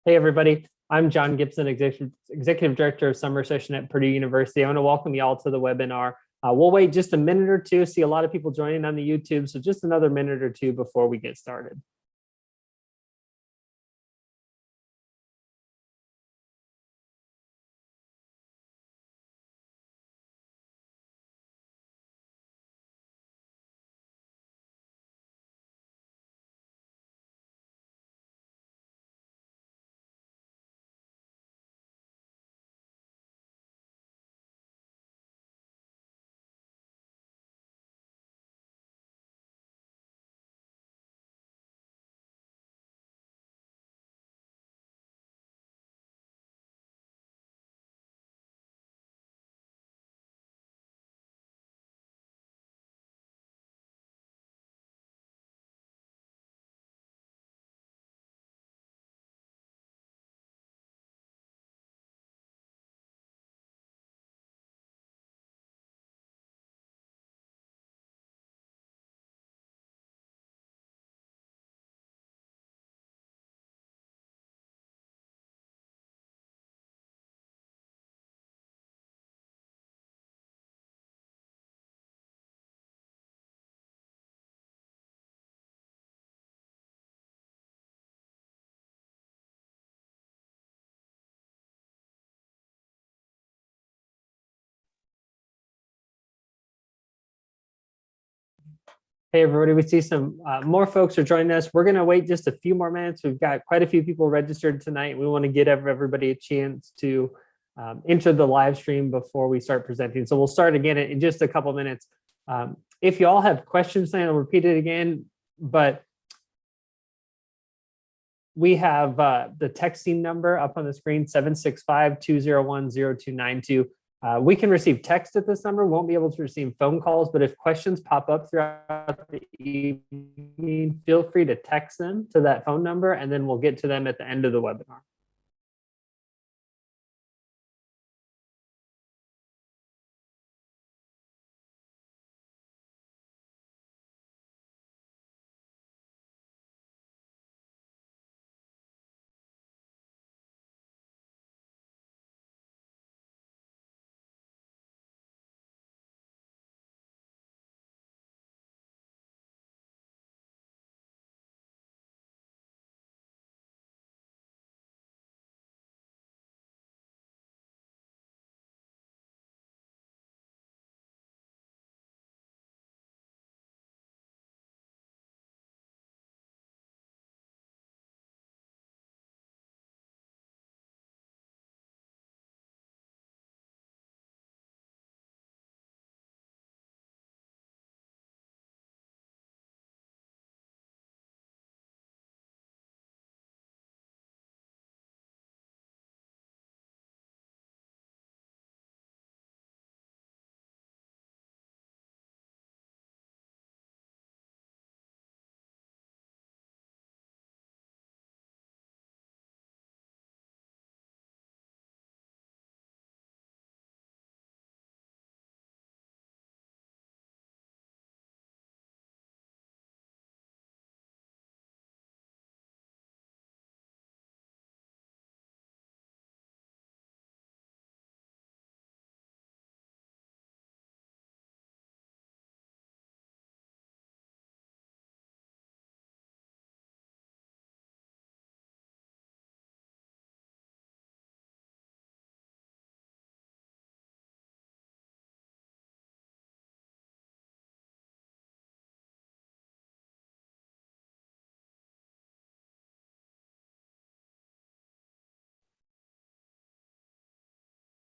Hey, everybody. I'm John Gibson, Executive Director of Summer Session at Purdue University. I want to welcome you all to the webinar. We'll wait just a minute or two, see a lot of people joining on the YouTube, so just another minute or two before we get started. Hey, everybody, we see some more folks are joining us. We're going to wait just a few more minutes. We've got quite a few people registered tonight. We want to give everybody a chance to enter the live stream before we start presenting. So we'll start again in just a couple minutes. If you all have questions, I'll repeat it again, but we have the texting number up on the screen, 765-201-0292. We can receive text at this number, won't be able to receive phone calls, but if questions pop up throughout the evening, feel free to text them to that phone number, and then we'll get to them at the end of the webinar.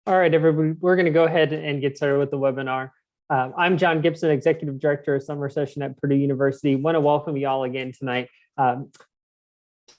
All right, everybody, we're going to go ahead and get started with the webinar. I'm John Gibson, Executive Director of Summer Session at Purdue University. Want to welcome you all again tonight. Tonight,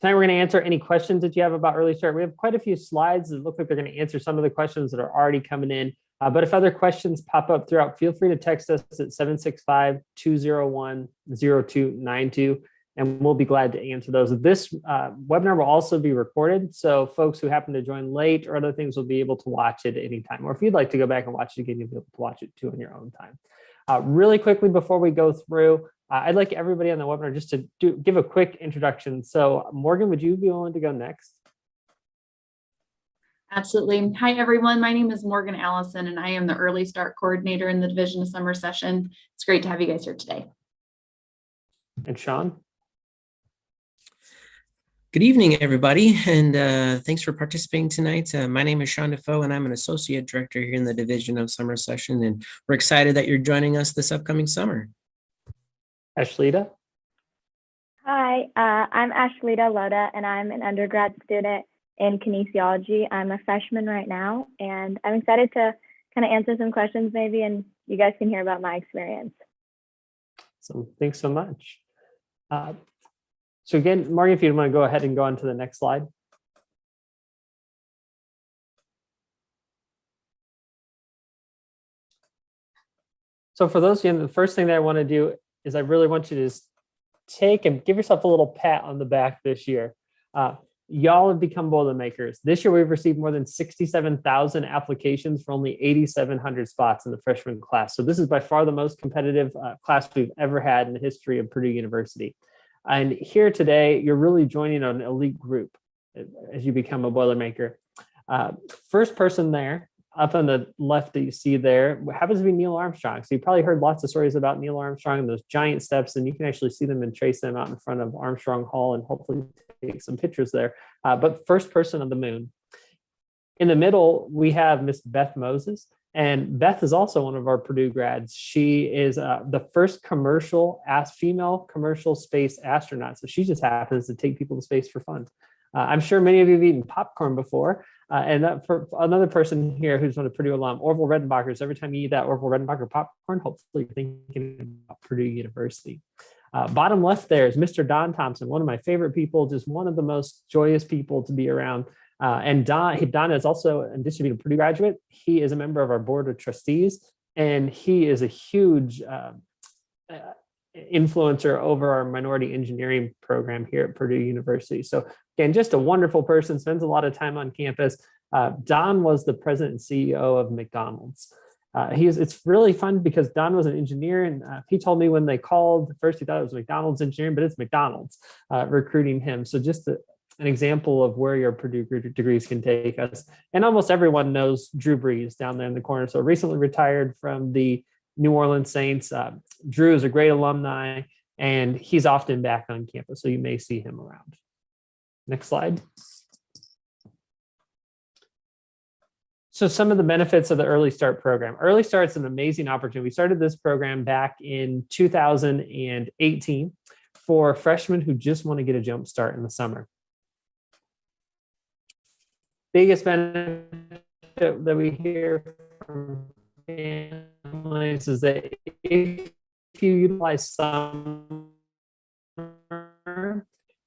we're going to answer any questions that you have about early start. We have quite a few slides that look like they're going to answer some of the questions that are already coming in. But if other questions pop up throughout, feel free to text us at 765-201-0292. And we'll be glad to answer those. This webinar will also be recorded, so folks who happen to join late or other things will be able to watch it at any time. Or if you'd like to go back and watch it again, you'll be able to watch it too on your own time. Really quickly before we go through, I'd like everybody on the webinar just to give a quick introduction. So Morgan, would you be willing to go next? Absolutely. Hi, everyone. My name is Morgan Allison, and I am the Early Start Coordinator in the Division of Summer Session. It's great to have you guys here today. And Sean? Good evening, everybody, and thanks for participating tonight. My name is Sean Defoe, and I'm an Associate Director here in the Division of Summer Session, and we're excited that you're joining us this upcoming summer. Ashlita? Hi, I'm Ashlita Loda, and I'm an undergrad student in kinesiology. I'm a freshman right now, and I'm excited to kind of answer some questions maybe, and you guys can hear about my experience. So thanks so much. So again, Morgan, if you want to go ahead and go on to the next slide. So for those of you, the first thing that I want to do is I really want you to just take and give yourself a little pat on the back this year. Y'all have become Boilermakers. This year, we've received more than 67,000 applications for only 8,700 spots in the freshman class. So this is by far the most competitive class we've ever had in the history of Purdue University. And here today, you're really joining an elite group as you become a Boilermaker. First person there, up on the left that you see there, happens to be Neil Armstrong. So you probably heard lots of stories about Neil Armstrong and those giant steps, and you can actually see them and trace them out in front of Armstrong Hall and hopefully take some pictures there. But first person on the moon. In the middle, we have Miss Beth Moses. And Beth is also one of our Purdue grads. She is the first female commercial space astronaut. So she just happens to take people to space for fun. I'm sure many of you have eaten popcorn before. And for another person here who's one of Purdue alum, Orville Redenbacher. So every time you eat that Orville Redenbacher popcorn, hopefully you're thinking about Purdue University. Bottom left there is Mr. Don Thompson, one of my favorite people, just one of the most joyous people to be around. And Don is also, in addition to being a Purdue graduate, he is a member of our board of trustees, and he is a huge influencer over our minority engineering program here at Purdue University. So again, just a wonderful person, spends a lot of time on campus. Don was the president and CEO of McDonald's. It's really fun because Don was an engineer, and he told me when they called, first he thought it was McDonald's engineering, but it's McDonald's recruiting him. So just an example of where your Purdue degrees can take us. And almost everyone knows Drew Brees down there in the corner. So recently retired from the New Orleans Saints. Drew is a great alumni, and he's often back on campus, so you may see him around. Next slide. So some of the benefits of the Early Start program. Early Start is an amazing opportunity. We started this program back in 2018 for freshmen who just want to get a jump start in the summer. Biggest benefit that we hear from families is that if you utilize summer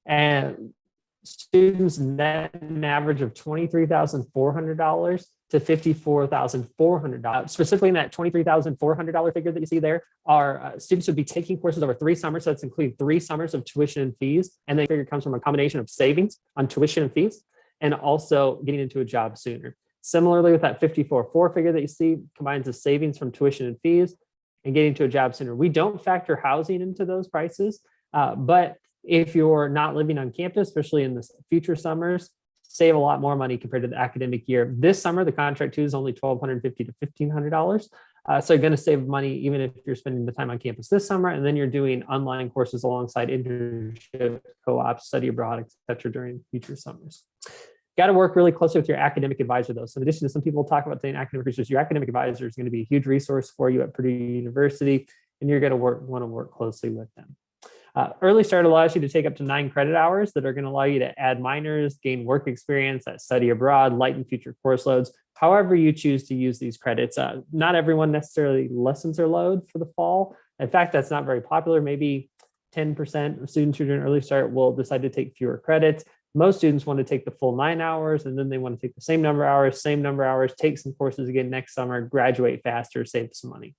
and students net an average of $23,400 to $54,400. Specifically in that $23,400 figure that you see there, our students would be taking courses over 3 summers. So that's including 3 summers of tuition and fees. And the figure comes from a combination of savings on tuition and fees and also getting into a job sooner. Similarly, with that 54.4 figure that you see, combines the savings from tuition and fees and getting to a job sooner. We don't factor housing into those prices, but if you're not living on campus, especially in the future summers, save a lot more money compared to the academic year. This summer, the contract too is only $1,250 to $1,500. So you're going to save money even if you're spending the time on campus this summer, and then you're doing online courses alongside internship, co-ops, study abroad, et cetera, during future summers. Got to work really closely with your academic advisor, though. So in addition to some people talk about doing academic research, your academic advisor is going to be a huge resource for you at Purdue University, and you're going to want to work closely with them. Early Start allows you to take up to 9 credit hours that are going to allow you to add minors, gain work experience, study abroad, lighten future course loads, however you choose to use these credits. Not everyone necessarily lessens their load for the fall. In fact, that's not very popular. Maybe 10% of students who are doing Early Start will decide to take fewer credits. Most students want to take the full 9 hours, and then they want to take the same number of hours, take some courses again next summer, graduate faster, save some money.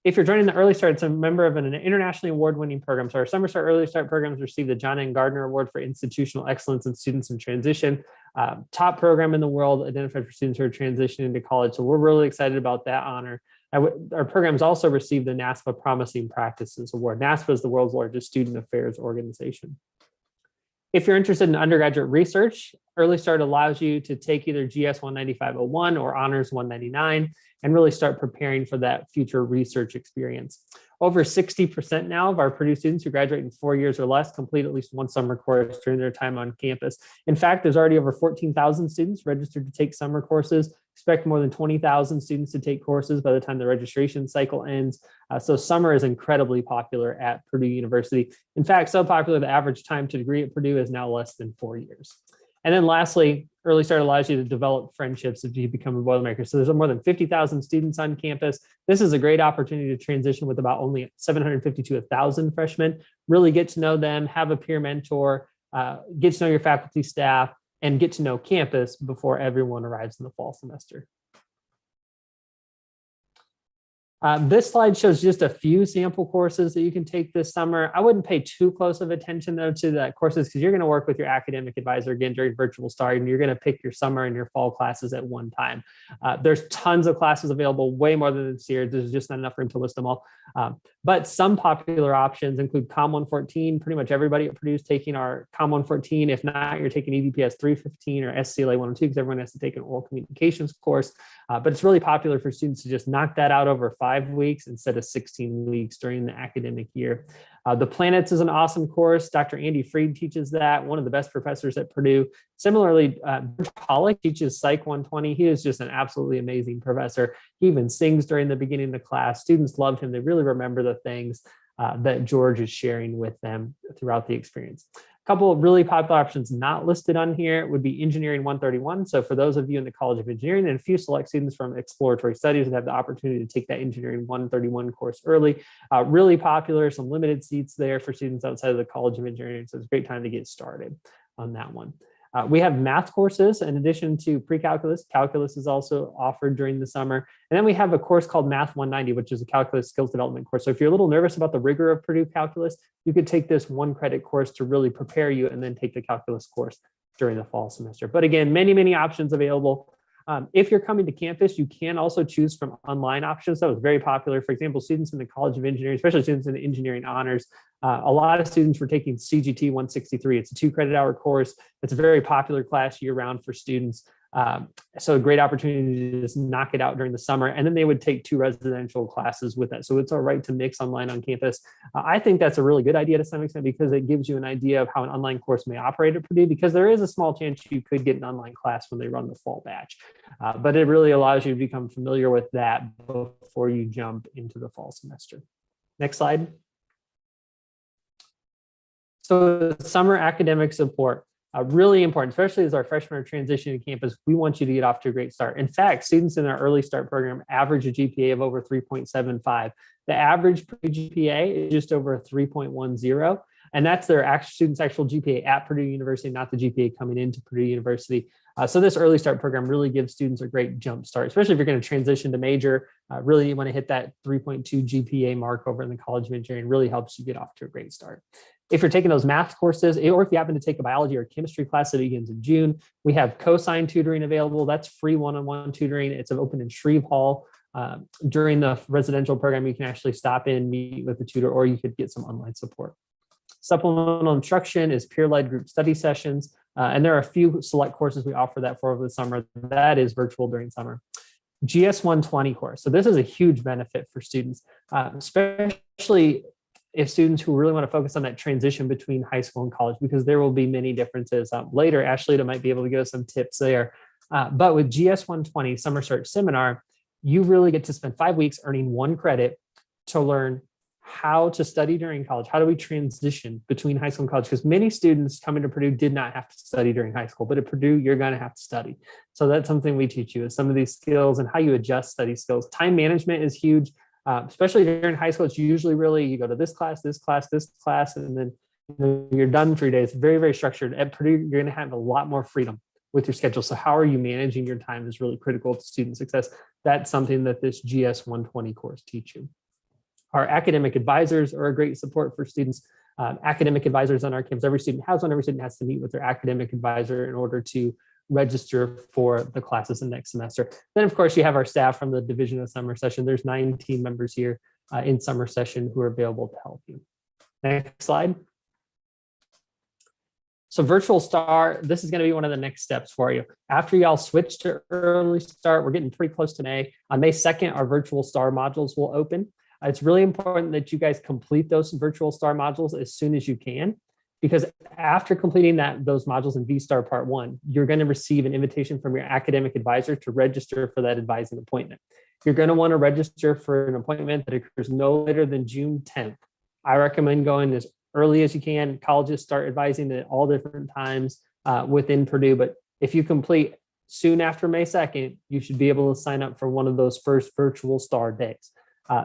If you're joining the Early Start, it's a member of an internationally award-winning program. So our Summer Start Early Start programs receive the John N. Gardner Award for Institutional Excellence in Students in Transition. Top program in the world identified for students who are transitioning to college. So we're really excited about that honor. Our programs also received the NASPA Promising Practices Award. NASPA is the world's largest student affairs organization. If you're interested in undergraduate research, Early Start allows you to take either GS 195-01 or Honors 199 and really start preparing for that future research experience. Over 60% now of our Purdue students who graduate in 4 years or less complete at least one summer course during their time on campus. In fact, there's already over 14,000 students registered to take summer courses. Expect more than 20,000 students to take courses by the time the registration cycle ends. So summer is incredibly popular at Purdue University. In fact, so popular, the average time to degree at Purdue is now less than 4 years. And then lastly, Early Start allows you to develop friendships if you become a Boilermaker. So there's more than 50,000 students on campus. This is a great opportunity to transition with about only 750 to 1,000 freshmen, really get to know them, have a peer mentor, get to know your faculty, staff, and get to know campus before everyone arrives in the fall semester. This slide shows just a few sample courses that you can take this summer. I wouldn't pay too close of attention though to the courses because you're going to work with your academic advisor again during virtual start, and you're going to pick your summer and your fall classes at one time. There's tons of classes available, way more than this year. There's just not enough room to list them all. But some popular options include Com 114. Pretty much everybody at Purdue is taking our Com 114. If not, you're taking EBPS 315 or SCLA 102 because everyone has to take an oral communications course. But it's really popular for students to just knock that out over 5 weeks instead of 16 weeks during the academic year. The Planets is an awesome course. Dr. Andy Freed teaches that, one of the best professors at Purdue. Similarly, Pollock teaches Psych 120. He is just an absolutely amazing professor. He even sings during the beginning of the class. Students loved him. They really remember the things that George is sharing with them throughout the experience. A couple of really popular options not listed on here would be Engineering 131. So for those of you in the College of Engineering and a few select students from exploratory studies that have the opportunity to take that Engineering 131 course early, really popular, some limited seats there for students outside of the College of Engineering. So it's a great time to get started on that one. We have math courses in addition to pre-calculus. Calculus is also offered during the summer. And then we have a course called Math 190, which is a calculus skills development course. So if you're a little nervous about the rigor of Purdue calculus, you could take this 1-credit course to really prepare you and then take the calculus course during the fall semester. But again, many, many options available. If you're coming to campus, you can also choose from online options. That was very popular. For example, students in the College of Engineering, especially students in the engineering honors, a lot of students were taking CGT 163. It's a 2-credit-hour course. It's a very popular class year-round for students. So a great opportunity to just knock it out during the summer. And then they would take 2 residential classes with that. So it's all right to mix online on campus. I think that's a really good idea to some extent because it gives you an idea of how an online course may operate at Purdue, because there is a small chance you could get an online class when they run the fall batch. But it really allows you to become familiar with that before you jump into the fall semester. Next slide. So summer academic support. Really important, especially as our freshmen are transitioning to campus. We want you to get off to a great start. In fact, students in our early start program average a GPA of over 3.75. The average GPA is just over 3.10. And that's their students' actual GPA at Purdue University, not the GPA coming into Purdue University. So this early start program really gives students a great jump start, especially if you're going to transition to major. Really, you want to hit that 3.2 GPA mark over in the College of Engineering. Really helps you get off to a great start. If you're taking those math courses, or if you happen to take a biology or chemistry class that begins in June, we have co-sign tutoring available. That's free one-on-one tutoring. It's open in Shreve Hall. During the residential program, you can actually stop in, meet with the tutor, or you could get some online support. Supplemental instruction is peer-led group study sessions. And there are a few select courses we offer that for over the summer. That is virtual during summer. GS 120 course. So this is a huge benefit for students, especially if students who really want to focus on that transition between high school and college, because there will be many differences. Later, Ashley might be able to give us some tips there. But with GS 120 Summer Search Seminar, you really get to spend 5 weeks earning 1 credit to learn how to study during college. How do we transition between high school and college? Because many students coming to Purdue did not have to study during high school, but at Purdue, you're going to have to study. So that's something we teach you, is some of these skills and how you adjust study skills. Time management is huge. Especially during high school, it's usually really, you go to this class, and then you're done for your day. It's very, very structured. At Purdue, you're going to have a lot more freedom with your schedule. So how are you managing your time is really critical to student success. That's something that this GS 120 course teach you. Our academic advisors are a great support for students. Academic advisors on our campus, every student has one. Every student has to meet with their academic advisor in order to register for the classes in next semester. Then, of course, you have our staff from the Division of Summer Session. There's 9 team members here in summer session who are available to help you. Next slide. So virtual star, this is going to be one of the next steps for you. After y'all switch to early start, we're getting pretty close to May. On May 2nd, our virtual star modules will open. It's really important that you guys complete those virtual star modules as soon as you can, because after completing those modules in V-Star Part 1, you're going to receive an invitation from your academic advisor to register for that advising appointment. You're going to want to register for an appointment that occurs no later than June 10th. I recommend going as early as you can. Colleges start advising at all different times within Purdue, but if you complete soon after May 2nd, you should be able to sign up for one of those first virtual star days.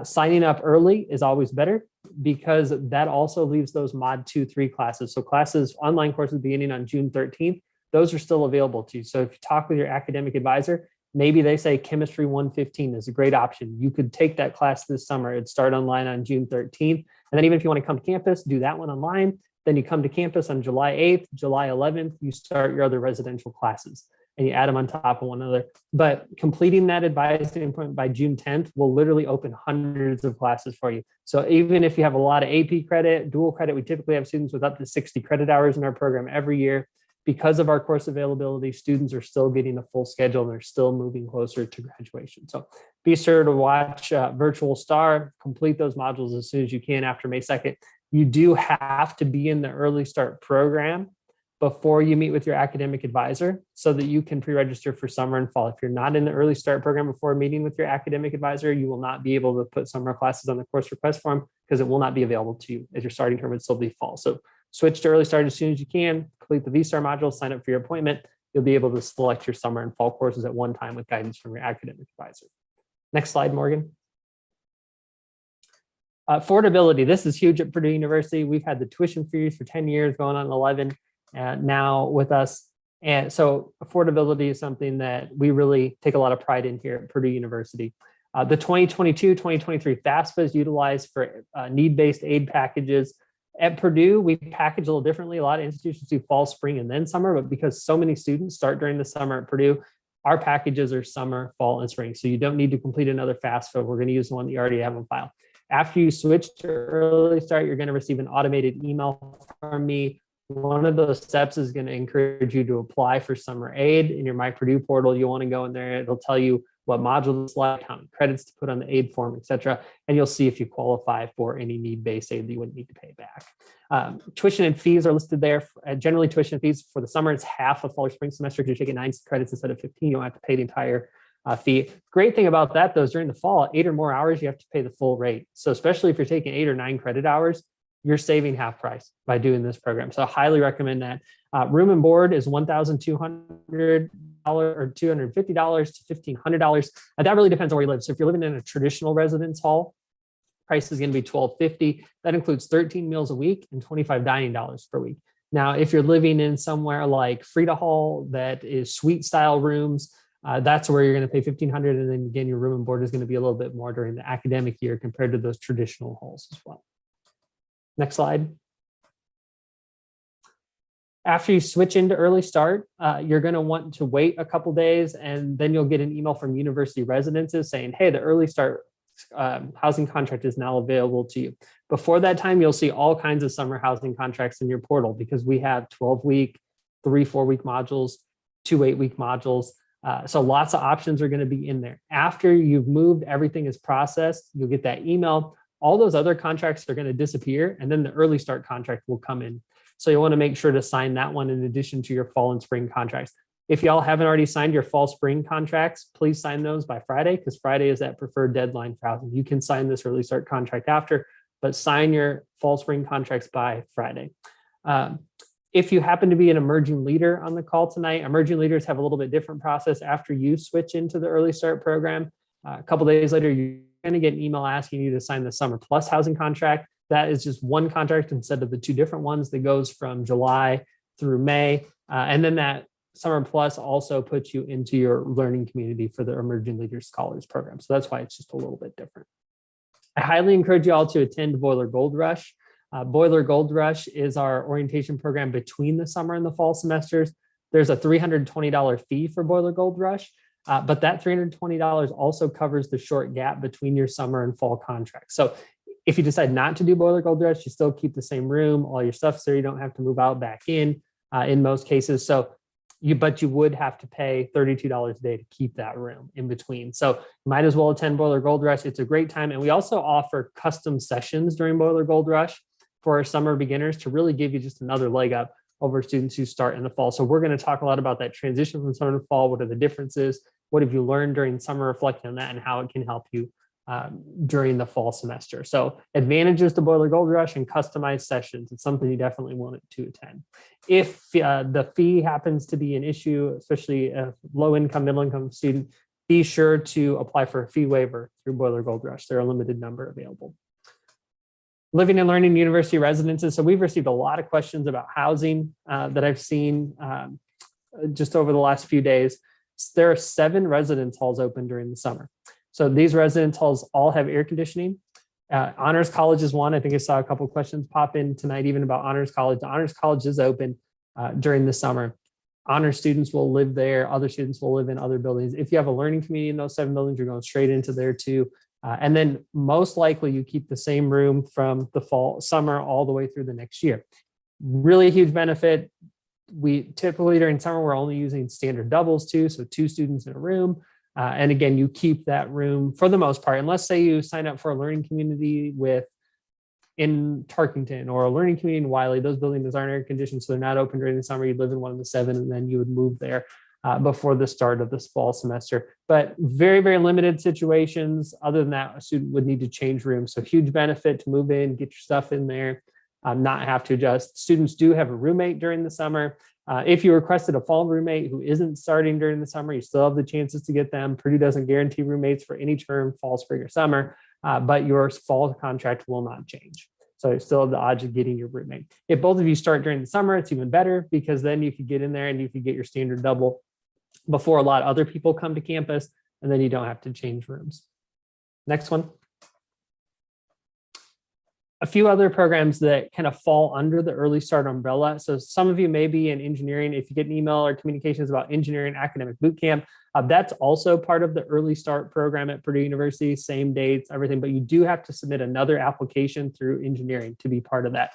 Signing up early is always better because that also leaves those mod 2-3 classes. So classes, online courses beginning on June 13th, those are still available to you. So if you talk with your academic advisor, maybe they say Chemistry 115 is a great option. You could take that class this summer. It'd start online on June 13th. And then even if you want to come to campus, do that one online. Then you come to campus on July 8th, July 11th, you start your other residential classes and you add them on top of one another. But completing that advising appointment by June 10th will literally open hundreds of classes for you. So even if you have a lot of AP credit, dual credit, we typically have students with up to 60 credit hours in our program every year. Because of our course availability, students are still getting a full schedule and they're still moving closer to graduation. So be sure to watch Virtual Star, complete those modules as soon as you can after May 2nd. You do have to be in the early start program before you meet with your academic advisor so that you can pre-register for summer and fall. If you're not in the early start program before meeting with your academic advisor, you will not be able to put summer classes on the course request form because it will not be available to you as your starting term would still be fall. So switch to early start as soon as you can, complete the V-Star module, sign up for your appointment. You'll be able to select your summer and fall courses at one time with guidance from your academic advisor. Next slide, Morgan. Affordability, this is huge at Purdue University. We've had the tuition fees for 10 years, going on 11 now with us. And so affordability is something that we really take a lot of pride in here at Purdue University. The 2022-2023 FAFSA is utilized for need-based aid packages. At Purdue, we package a little differently. A lot of institutions do fall, spring, and then summer, but because so many students start during the summer at Purdue, our packages are summer, fall, and spring. So you don't need to complete another FAFSA. We're going to use the one that you already have on file. After you switch to early start, you're going to receive an automated email from me. One of those steps is going to encourage you to apply for summer aid in your My Purdue portal. You want to go in there. It'll tell you what module to select, how many credits to put on the aid form, et cetera. And you'll see if you qualify for any need-based aid that you wouldn't need to pay back. Tuition and fees are listed there. Generally, tuition fees for the summer, it's half of fall or spring semester because you're taking 9 credits instead of 15. You don't have to pay the entire fee. Great thing about that, though, is during the fall, 8 or more hours, you have to pay the full rate. So especially if you're taking 8 or 9 credit hours, you're saving half price by doing this program. So I highly recommend that. Room and board is $1,200 or $250 to $1,500. That really depends on where you live. So if you're living in a traditional residence hall, price is going to be $1,250. That includes 13 meals a week and $25 dining per week. Now, if you're living in somewhere like Frida Hall that is suite style rooms, that's where you're going to pay $1,500. And then again, your room and board is going to be a little bit more during the academic year compared to those traditional halls as well. Next slide. After you switch into early start, you're going to want to wait a couple days, and then you'll get an email from university residences saying, hey, the early start housing contract is now available to you. Before that time, you'll see all kinds of summer housing contracts in your portal because we have 12-week, 3 4-week modules, 2 8-week modules. So lots of options are going to be in there. After you've moved, everything is processed, you'll get that email. All those other contracts are going to disappear, and then the early start contract will come in. So you want to make sure to sign that one in addition to your fall and spring contracts. If y'all haven't already signed your fall spring contracts, please sign those by Friday because Friday is that preferred deadline for housing. You can sign this early start contract after, but sign your fall spring contracts by Friday. If you happen to be an emerging leader on the call tonight, emerging leaders have a little bit different process after you switch into the early start program. A couple days later, you're going to get an email asking you to sign the Summer Plus housing contract. That is just one contract instead of the 2 different ones that goes from July through May. And then that Summer Plus also puts you into your learning community for the Emerging Leaders Scholars Program. So that's why it's just a little bit different. I highly encourage you all to attend Boiler Gold Rush. Boiler Gold Rush is our orientation program between the summer and the fall semesters. There's a $320 fee for Boiler Gold Rush, but that $320 also covers the short gap between your summer and fall contracts. So if you decide not to do Boiler Gold Rush, you still keep the same room, all your stuff's there, you don't have to move out back in. in most cases. So but you would have to pay $32 a day to keep that room in between. So you might as well attend Boiler Gold Rush. It's a great time. And we also offer custom sessions during Boiler Gold Rush for our summer beginners to really give you just another leg up over students who start in the fall. So we're going to talk a lot about that transition from summer to fall. What are the differences? What have you learned during summer, reflecting on that, and how it can help you during the fall semester. So advantages to Boiler Gold Rush and customized sessions. It's something you definitely want to attend. If the fee happens to be an issue, especially a low income, middle income student, be sure to apply for a fee waiver through Boiler Gold Rush. There are a limited number available. Living and learning university residences. So we've received a lot of questions about housing that I've seen just over the last few days. There are 7 residence halls open during the summer. So these residence halls all have air conditioning. Honors College is one. I think I saw a couple of questions pop in tonight, even about Honors College. The Honors College is open during the summer. Honors students will live there. Other students will live in other buildings. If you have a learning community in those 7 buildings, you're going straight into there too. And then most likely you keep the same room from the summer all the way through the next year. Really huge benefit. We typically during summer, we're only using standard doubles too. So 2 students in a room. And again, you keep that room for the most part, unless say you sign up for a learning community in Tarkington or a learning community in Wiley. Those buildings aren't air conditioned, so they're not open during the summer. You live in one of the 7, and then you would move there before the start of this fall semester. But very, very limited situations. Other than that, a student would need to change rooms. So huge benefit to move in, get your stuff in there, not have to adjust. Students do have a roommate during the summer. If you requested a fall roommate who isn't starting during the summer, you still have the chances to get them. Purdue doesn't guarantee roommates for any term, fall, spring, or summer, but your fall contract will not change. So you still have the odds of getting your roommate. If both of you start during the summer, it's even better because then you could get in there and you could get your standard double before a lot of other people come to campus, and then you don't have to change rooms. Next one. A few other programs that kind of fall under the early start umbrella. So some of you may be in engineering. If you get an email or communications about engineering academic boot camp, that's also part of the early start program at Purdue University, same dates, everything, but you do have to submit another application through engineering to be part of that.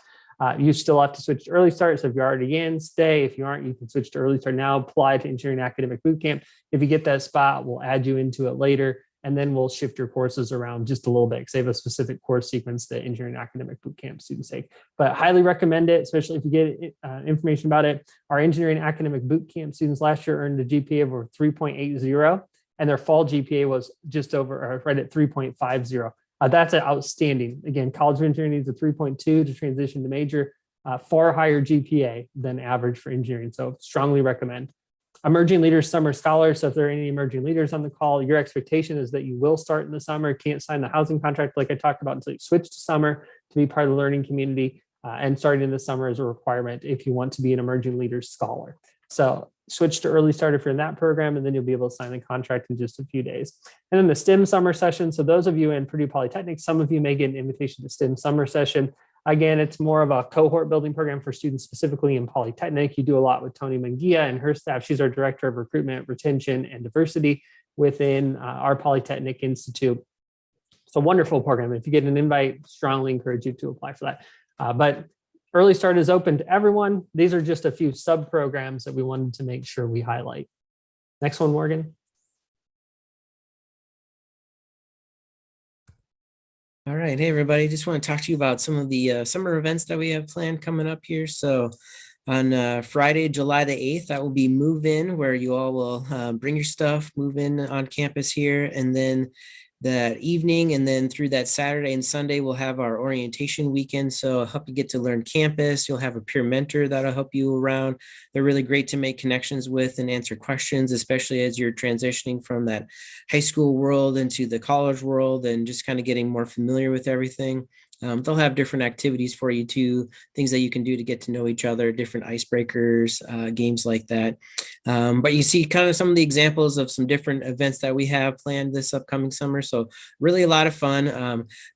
You still have to switch to early start. So if you're already in, stay. If you aren't, you can switch to early start now, apply to engineering academic boot camp. If you get that spot, we'll add you into it later. And then we'll shift your courses around just a little bit because they have a specific course sequence that engineering academic bootcamp students take. But highly recommend it, especially if you get information about it. Our engineering academic bootcamp students last year earned a GPA of over 3.80, and their fall GPA was just over, or right at 3.50. That's an outstanding. Again, College of Engineering needs a 3.2 to transition to major, far higher GPA than average for engineering. So strongly recommend. Emerging Leaders Summer Scholars. So if there are any emerging leaders on the call, your expectation is that you will start in the summer, can't sign the housing contract like I talked about until you switch to summer to be part of the learning community. And starting in the summer is a requirement if you want to be an Emerging Leaders Scholar. So switch to early start if you're in that program, and then you'll be able to sign the contract in just a few days. And then the STEM summer session. So those of you in Purdue Polytechnic, some of you may get an invitation to STEM summer session. Again, it's more of a cohort building program for students specifically in Polytechnic. You do a lot with Tony Mangia and her staff. She's our director of recruitment, retention, and diversity within our Polytechnic Institute. It's a wonderful program. If you get an invite, strongly encourage you to apply for that. But early start is open to everyone. These are just a few sub programs that we wanted to make sure we highlight. Next one, Morgan. All right. Hey, everybody. Just want to talk to you about some of the summer events that we have planned coming up here. So on Friday, July the 8th, that will be Move In, where you all will bring your stuff, move in on campus here. And then that evening and then through that Saturday and Sunday, we'll have our orientation weekend. So I'll help you get to learn campus. You'll have a peer mentor that'll help you around. They're really great to make connections with and answer questions, especially as you're transitioning from that high school world into the college world and just kind of getting more familiar with everything. They'll have different activities for you too, things that you can do to get to know each other, different icebreakers, games like that. But you see kind of some of the examples of some different events that we have planned this upcoming summer. So really a lot of fun.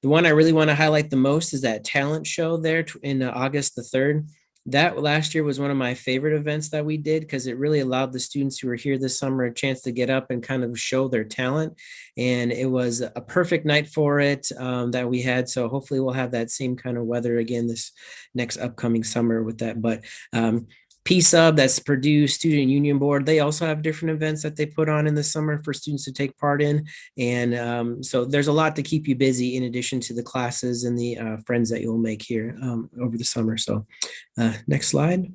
The one I really want to highlight the most is that talent show there in August the 3rd. That last year was one of my favorite events that we did because it really allowed the students who were here this summer a chance to get up and kind of show their talent. And it was a perfect night for it that we had. So hopefully we'll have that same kind of weather again this next upcoming summer with that. But PSUB, that's Purdue Student Union Board. They also have different events that they put on in the summer for students to take part in. And so there's a lot to keep you busy in addition to the classes and the friends that you'll make here over the summer. So next slide.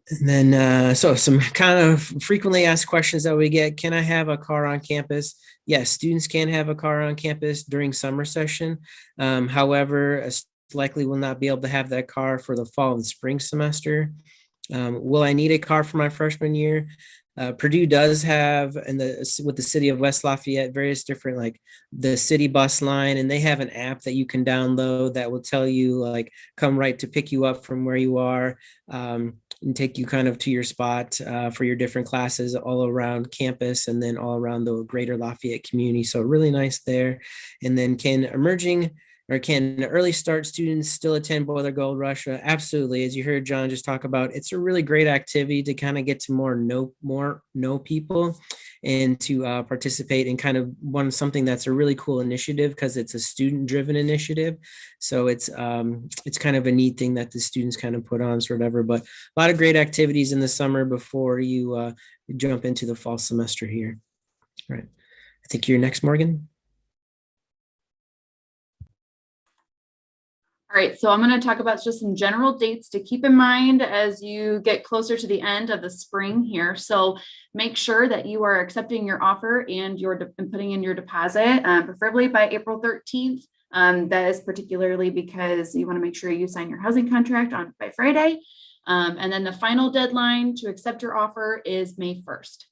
And then, so some kind of frequently asked questions that we get: can I have a car on campus? Yes, students can have a car on campus during summer session. However, likely will not be able to have that car for the fall and spring semester. Will I need a car for my freshman year? Purdue does have, with the city of West Lafayette, various different, like the city bus line, and they have an app that you can download that will tell you, like, come right to pick you up from where you are, and take you kind of to your spot for your different classes all around campus and then all around the greater Lafayette community. So really nice there. And then can early start students still attend Boiler Gold Rush? Absolutely. As you heard John just talk about, it's a really great activity to kind of get to know people and to participate in kind of something that's a really cool initiative, because it's a student-driven initiative. So it's kind of a neat thing that the students kind of put on, sort of whatever. But a lot of great activities in the summer before you jump into the fall semester here. All right. I think you're next, Morgan. All right, so I'm going to talk about just some general dates to keep in mind as you get closer to the end of the spring here. So make sure that you are accepting your offer and putting in your deposit, preferably by April 13th. That is particularly because you want to make sure you sign your housing contract by Friday. And then the final deadline to accept your offer is May 1st.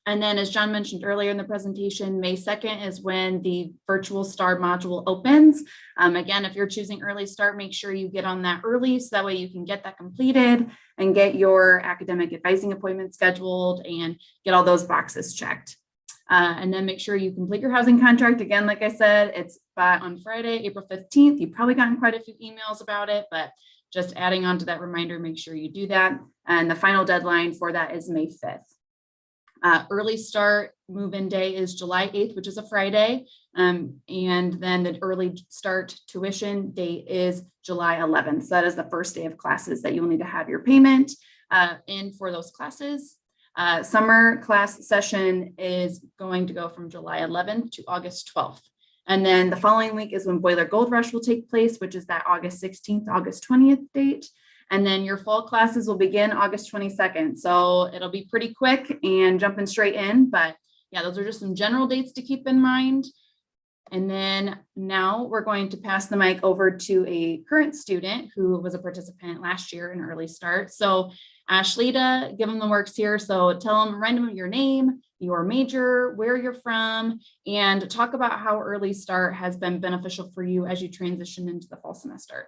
And then, as John mentioned earlier in the presentation, May 2nd is when the virtual STAR module opens. Again, if you're choosing early start, make sure you get on that early so that way you can get that completed and get your academic advising appointment scheduled and get all those boxes checked. And then make sure you complete your housing contract. Again, like I said, it's on Friday, April 15th. You've probably gotten quite a few emails about it, but just adding on to that reminder, make sure you do that. And the final deadline for that is May 5th. Early start move-in day is July 8th, which is a Friday. And then the early start tuition date is July 11th. So that is the first day of classes that you'll need to have your payment in for those classes. Summer class session is going to go from July 11th to August 12th. And then the following week is when Boiler Gold Rush will take place, which is that August 16th, August 20th date. And then your fall classes will begin August 22nd. So it'll be pretty quick and jumping straight in. But yeah, those are just some general dates to keep in mind. And then now we're going to pass the mic over to a current student who was a participant last year in Early Start. So Ashlita, give them the works here. So tell them, remind them your name, your major, where you're from, and talk about how Early Start has been beneficial for you as you transition into the fall semester.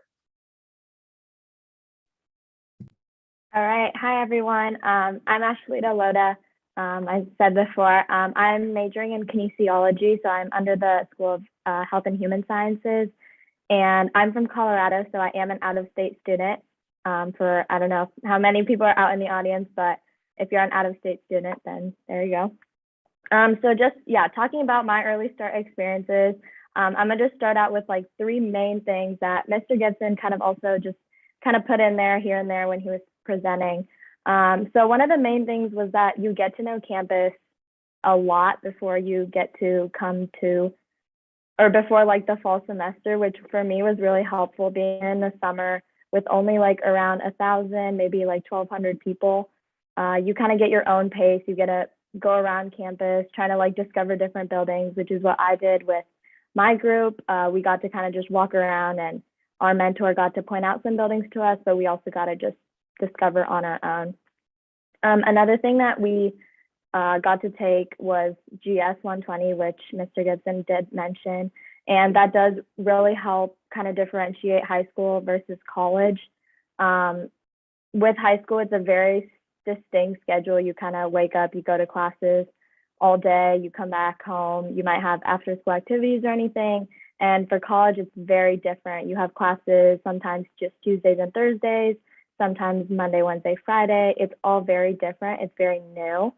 All right. Hi, everyone. I'm Ashlita Loda. I said before, I'm majoring in kinesiology, so I'm under the School of Health and Human Sciences, and I'm from Colorado, so I am an out-of-state student. I don't know how many people are out in the audience, but if you're an out-of-state student, then there you go. So just, talking about my early start experiences, I'm gonna just start out with like three main things that Mr. Gibson kind of also just kind of put in there here and there when he was presenting. So one of the main things was that you get to know campus a lot before you get to before like the fall semester, which for me was really helpful being in the summer with only like around 1,000, maybe like 1,200 people. You kind of get your own pace. You get to go around campus, trying to like discover different buildings, which is what I did with my group. We got to kind of just walk around, and our mentor got to point out some buildings to us, but we also got to just discover on our own. Another thing that we got to take was GS 120, which Mr. Gibson did mention, and that does really help kind of differentiate high school versus college. With high school, it's a very distinct schedule. You kind of wake up, you go to classes all day, you come back home, you might have after school activities or anything. And for college, it's very different. You have classes sometimes just Tuesdays and Thursdays, sometimes Monday, Wednesday, Friday. It's all very different. It's very new.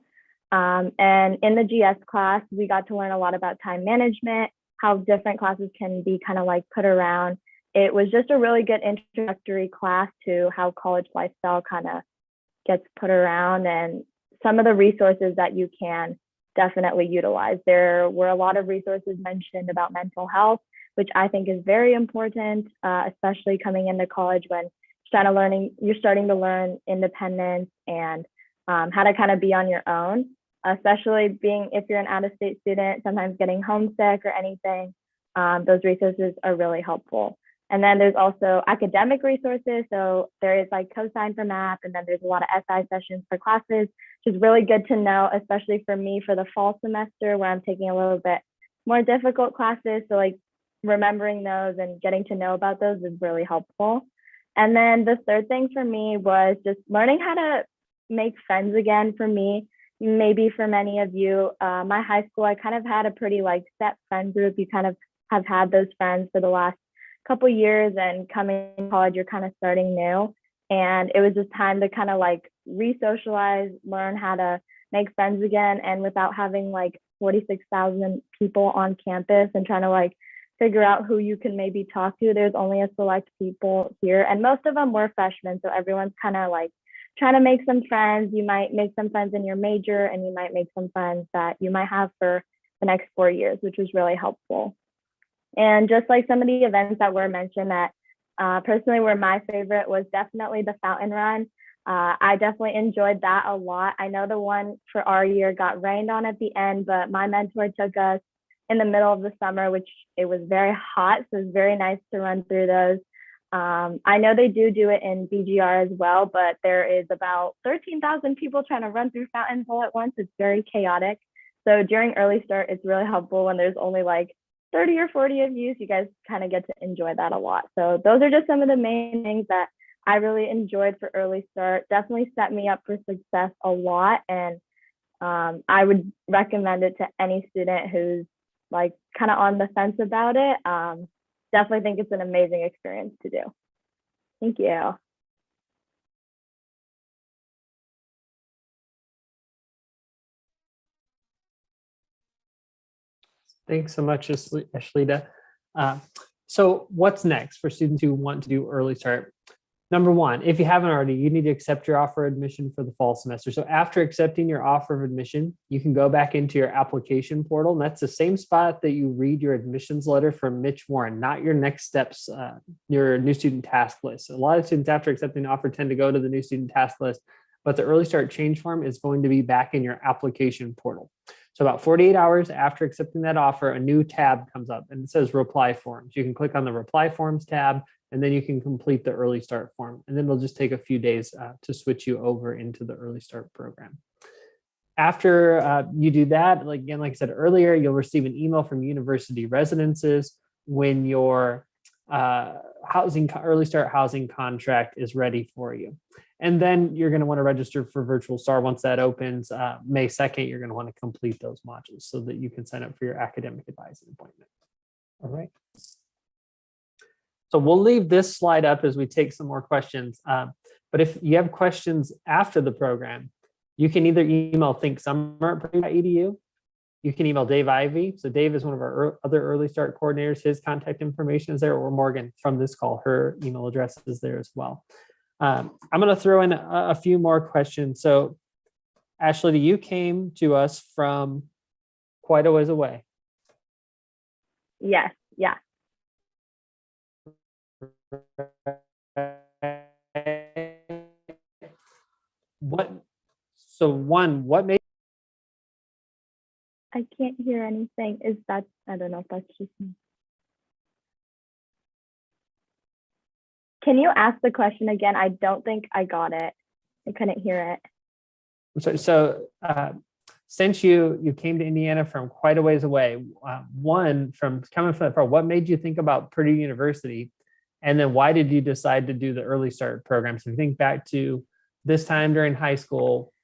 And in the GS class, we got to learn a lot about time management, how different classes can be kind of like put around it was just a really good introductory class to how college lifestyle kind of gets put around and some of the resources that you can definitely utilize. There were a lot of resources mentioned about mental health, which I think is very important, especially coming into college when you're starting to learn independence and how to kind of be on your own, especially if you're an out-of-state student, sometimes getting homesick or anything. Those resources are really helpful. And then there's also academic resources. So there is like cosine for math, and then there's a lot of SI sessions for classes, which is really good to know, especially for me for the fall semester where I'm taking a little bit more difficult classes. So like remembering those and getting to know about those is really helpful. And then the third thing for me was just learning how to make friends again. For me, maybe for many of you, my high school, I kind of had a pretty like set friend group. You kind of have had those friends for the last couple years, and coming to college, you're kind of starting new. And it was just time to kind of like re-socialize, learn how to make friends again. And without having like 46,000 people on campus and trying to like figure out who you can maybe talk to, there's only a select people here. And most of them were freshmen. So everyone's kind of like trying to make some friends. You might make some friends in your major, and you might make some friends that you might have for the next 4 years, which was really helpful. And just like some of the events that were mentioned that personally were my favorite was definitely the fountain run. I definitely enjoyed that a lot. I know the one for our year got rained on at the end, but my mentor took us in the middle of the summer, which it was very hot. So it was very nice to run through those. I know they do it in BGR as well, but there is about 13,000 people trying to run through fountains all at once. It's very chaotic. So during early start, it's really helpful when there's only like 30 or 40 of you, so you guys kind of get to enjoy that a lot. So those are just some of the main things that I really enjoyed for early start. Definitely set me up for success a lot. And I would recommend it to any student who's like kind of on the fence about it. Definitely think it's an amazing experience to do. Thank you. Thanks so much, Ashlita. So what's next for students who want to do early start? Number one, if you haven't already, you need to accept your offer of admission for the fall semester. So after accepting your offer of admission, you can go back into your application portal. And that's the same spot that you read your admissions letter from Mitch Warren, not your next steps, your new student task list. A lot of students after accepting the offer tend to go to the new student task list, but the early start change form is going to be back in your application portal. So about 48 hours after accepting that offer, a new tab comes up and it says reply forms. You can click on the reply forms tab, and then you can complete the early start form. And then it'll just take a few days to switch you over into the early start program. After you do that, like I said earlier, you'll receive an email from university residences when your early start housing contract is ready for you. And then you're going to want to register for Virtual STAR. Once that opens May 2nd, you're going to want to complete those modules so that you can sign up for your academic advising appointment. All right. So we'll leave this slide up as we take some more questions. But if you have questions after the program, you can either email thinksummer@purdue.edu. You can email Dave Ivey. So Dave is one of our other early start coordinators. His contact information is there, or Morgan from this call, her email address is there as well. I'm going to throw in a few more questions. So Ashley, you came to us from quite a ways away. Yes, yeah. What made I can't hear anything. Is that, I don't know if that's just me. Can you ask the question again? I don't think I got it. I couldn't hear it. I'm sorry. So since you came to Indiana from quite a ways away, coming from that part, what made you think about Purdue University? And then why did you decide to do the early start program? So if you think back to this time during high school,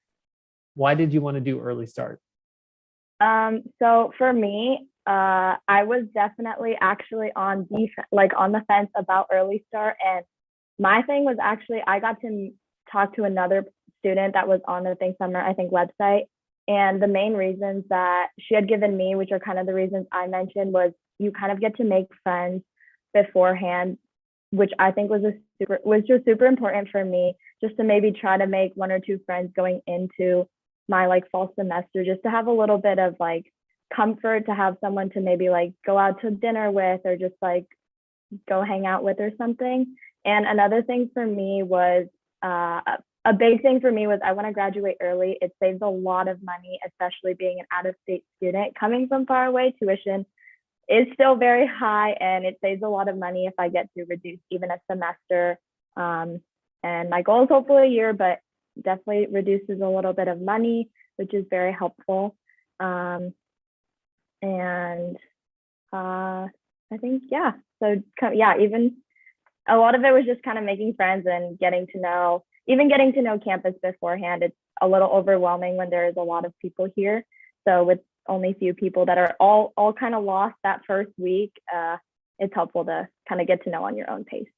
why did you want to do early start? So for me, I was definitely actually on the fence about early start. And my thing was actually, I got to talk to another student that was on the Think Summer, I think, website. And the main reasons that she had given me, which are kind of the reasons I mentioned, was you kind of get to make friends beforehand which I think was just super important for me, just to maybe try to make 1 or 2 friends going into my like fall semester, just to have a little bit of like comfort, to have someone to maybe like go out to dinner with, or just like go hang out with or something. And another thing for me was a big thing for me was I want to graduate early. It saves a lot of money, especially being an out-of-state student. Coming from far away, tuition is still very high, and it saves a lot of money if I get to reduce even a semester. And my goal is hopefully a year, but definitely reduces a little bit of money, which is very helpful. And I think, yeah, so yeah, even a lot of it was just kind of making friends and getting to know campus beforehand. It's a little overwhelming when there is a lot of people here. So with only a few people that are all kind of lost that first week, it's helpful to kind of get to know on your own pace.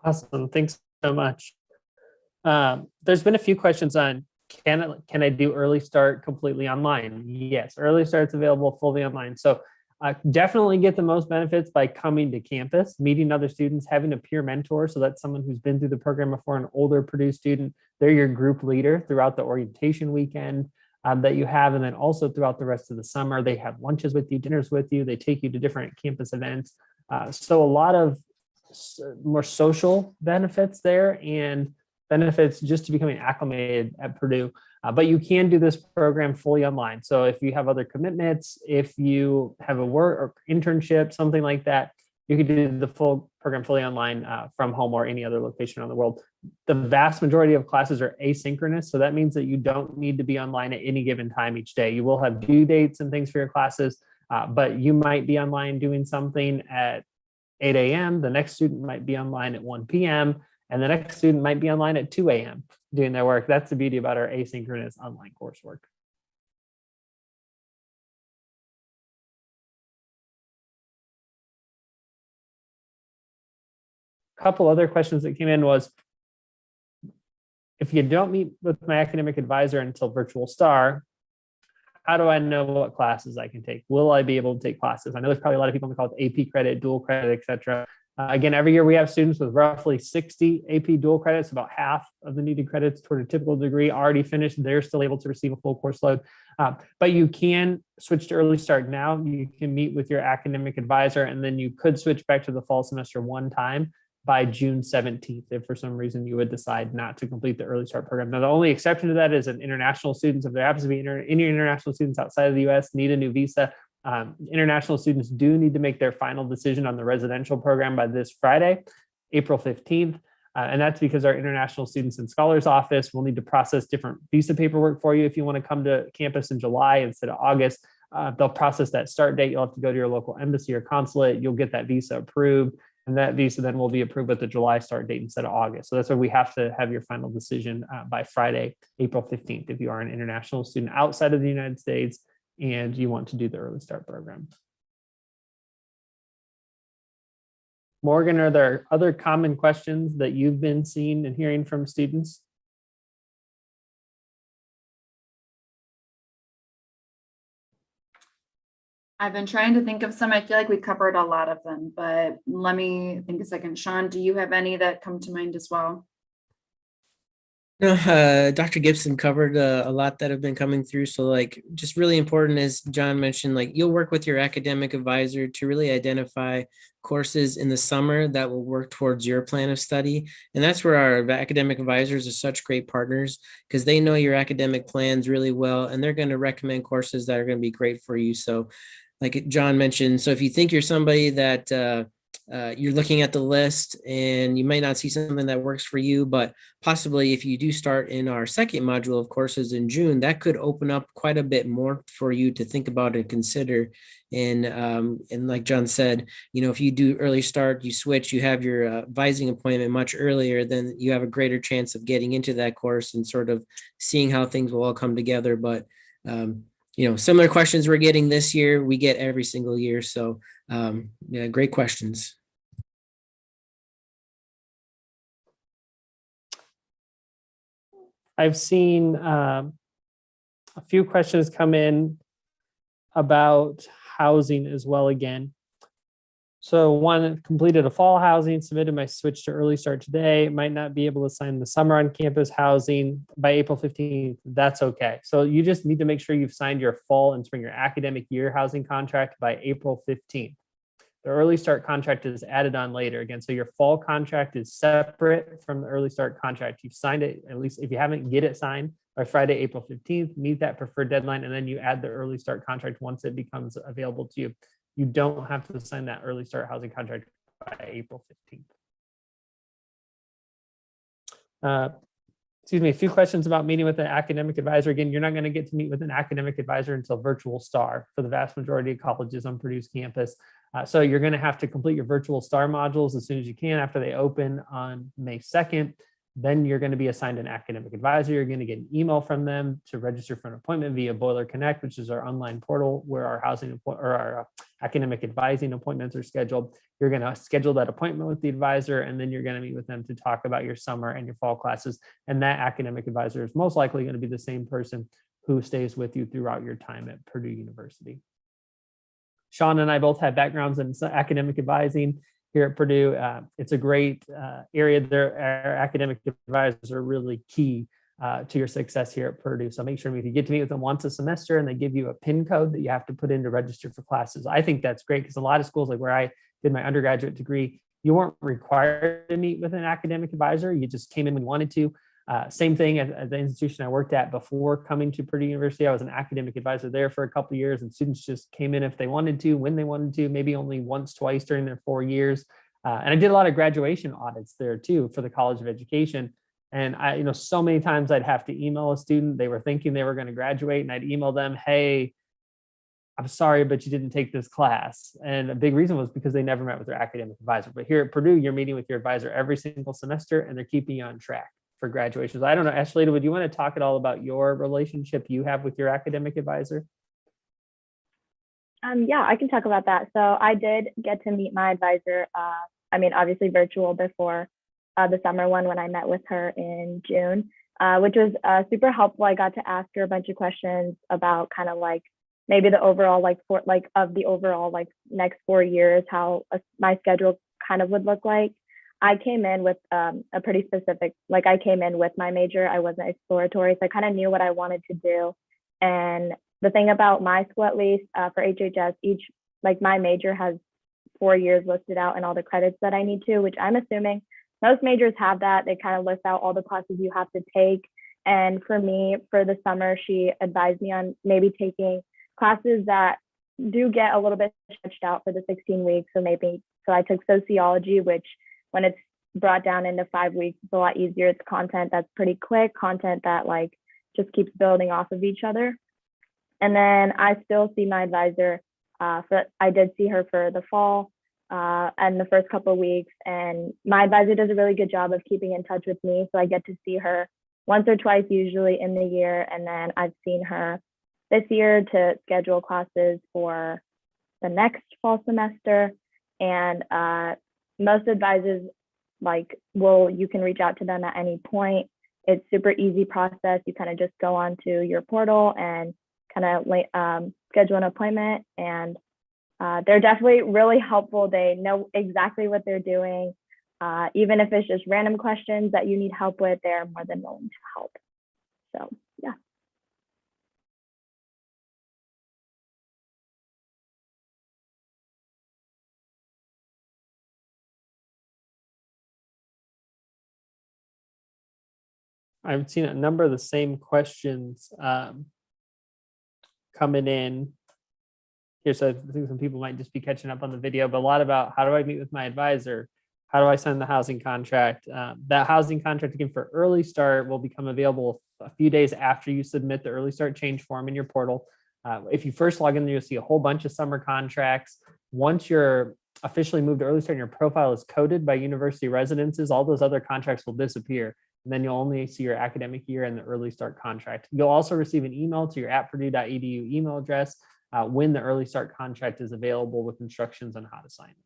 Awesome. Thanks so much. There's been a few questions on, can I do early start completely online? Yes, early start's available fully online. So definitely get the most benefits by coming to campus, meeting other students, having a peer mentor. So that's someone who's been through the program before, an older Purdue student. They're your group leader throughout the orientation weekend that you have. And then also throughout the rest of the summer, they have lunches with you, dinners with you. They take you to different campus events. So a lot of more social benefits there, and benefits just to becoming acclimated at Purdue. But you can do this program fully online. So if you have other commitments, if you have a work or internship, something like that, you can do the full program fully online from home or any other location around the world. The vast majority of classes are asynchronous. So that means that you don't need to be online at any given time each day. You will have due dates and things for your classes, but you might be online doing something at 8 a.m. The next student might be online at 1 p.m. And the next student might be online at 2 a.m. doing their work. That's the beauty about our asynchronous online coursework. A couple other questions that came in was, if you don't meet with my academic advisor until Virtual STAR, how do I know what classes I can take? Will I be able to take classes? I know there's probably a lot of people on the call with AP credit, dual credit, et cetera. Again, every year we have students with roughly 60 AP dual credits, about half of the needed credits toward a typical degree already finished. They're still able to receive a full course load. But you can switch to early start now. You can meet with your academic advisor, and then you could switch back to the fall semester one time by June 17th, if for some reason you would decide not to complete the early start program. Now, the only exception to that is an international students. If there happens to be any international students outside of the US need a new visa, international students do need to make their final decision on the residential program by this Friday, April 15th. And that's because our international students and scholars office will need to process different visa paperwork for you. If you want to come to campus in July instead of August, they'll process that start date. You'll have to go to your local embassy or consulate. You'll get that visa approved. And that visa then will be approved with the July start date instead of August. So that's why we have to have your final decision by Friday, April 15th, if you are an international student outside of the United States and you want to do the early start program. Morgan, are there other common questions that you've been seeing and hearing from students? I've been trying to think of some. I feel like we covered a lot of them, but let me think a second. Sean, do you have any that come to mind as well? No, Dr. Gibson covered a lot that have been coming through. So like, just really important, as John mentioned, like you'll work with your academic advisor to really identify courses in the summer that will work towards your plan of study. And that's where our academic advisors are such great partners, because they know your academic plans really well, and they're going to recommend courses that are going to be great for you. So like John mentioned, so if you think you're somebody that you're looking at the list and you might not see something that works for you, but possibly if you do start in our second module of courses in June, that could open up quite a bit more for you to think about and consider. And like John said, you know, if you do early start, you switch, you have your advising appointment much earlier, then you have a greater chance of getting into that course and sort of seeing how things will all come together. But you know, similar questions we're getting this year, we get every single year. So yeah, great questions. I've seen a few questions come in about housing as well again. So one, completed a fall housing, submitted my switch to early start today, might not be able to sign the summer on campus housing by April 15th. That's okay. So you just need to make sure you've signed your fall and spring, your academic year housing contract by April 15th. The early start contract is added on later again. So your fall contract is separate from the early start contract. You've signed it, at least if you haven't, get it signed by Friday, April 15th, meet that preferred deadline, and then you add the early start contract once it becomes available to you. You don't have to sign that early start housing contract by April 15th. Excuse me, a few questions about meeting with an academic advisor. Again, you're not going to get to meet with an academic advisor until Virtual STAR for the vast majority of colleges on Purdue's campus. So you're going to have to complete your Virtual STAR modules as soon as you can after they open on May 2nd. Then you're going to be assigned an academic advisor. You're going to get an email from them to register for an appointment via Boiler Connect, which is our online portal where our our academic advising appointments are scheduled. You're going to schedule that appointment with the advisor, and then you're going to meet with them to talk about your summer and your fall classes. And that academic advisor is most likely going to be the same person who stays with you throughout your time at Purdue University. Sean and I both have backgrounds in academic advising here at Purdue. It's a great area there. Our academic advisors are really key to your success here at Purdue. So make sure if you get to meet with them once a semester and they give you a PIN code that you have to put in to register for classes. I think that's great because a lot of schools, like where I did my undergraduate degree, you weren't required to meet with an academic advisor. You just came in when you wanted to. Same thing at the institution I worked at before coming to Purdue University. I was an academic advisor there for a couple of years, and students just came in if they wanted to, when they wanted to, maybe only once, twice during their 4 years. And I did a lot of graduation audits there too for the College of Education. And so many times I'd have to email a student. They were thinking they were going to graduate, and I'd email them, "Hey, I'm sorry, but you didn't take this class." And a big reason was because they never met with their academic advisor. But here at Purdue, you're meeting with your advisor every single semester, and they're keeping you on track for graduations. I don't know, Ashley, would you want to talk at all about your relationship you have with your academic advisor? Yeah, I can talk about that. So I did get to meet my advisor. Obviously virtual before the summer one when I met with her in June, which was super helpful. I got to ask her a bunch of questions about kind of like maybe the overall next 4 years, how my schedule kind of would look like. I came in with a pretty specific, I came in with my major. I wasn't exploratory, so I kind of knew what I wanted to do. And the thing about my school, at least for HHS, my major has 4 years listed out and all the credits that I need to, which I'm assuming most majors have that. They kind of list out all the classes you have to take. And for me, for the summer, she advised me on maybe taking classes that do get a little bit stretched out for the 16 weeks. So I took sociology, which when it's brought down into 5 weeks, it's a lot easier. It's content that's pretty quick, content that just keeps building off of each other. And then I still see my advisor. I did see her for the fall and the first couple of weeks. And my advisor does a really good job of keeping in touch with me. So I get to see her once or twice usually in the year. And then I've seen her this year to schedule classes for the next fall semester. And most advisors you can reach out to them at any point. It's super easy process. You kind of just go onto your portal and kind of schedule an appointment, and they're definitely really helpful. They know exactly what they're doing. Even if it's just random questions that you need help with, they're more than willing to help. So yeah. I've seen a number of the same questions coming in here. So I think some people might just be catching up on the video, but a lot about how do I meet with my advisor? How do I sign the housing contract? That housing contract, again, for early start will become available a few days after you submit the early start change form in your portal. If you first log in there, you'll see a whole bunch of summer contracts. Once you're officially moved to early start and your profile is coded by university residences, all those other contracts will disappear. And then you'll only see your academic year and the early start contract. You'll also receive an email to your @purdue.edu email address when the early start contract is available with instructions on how to sign it.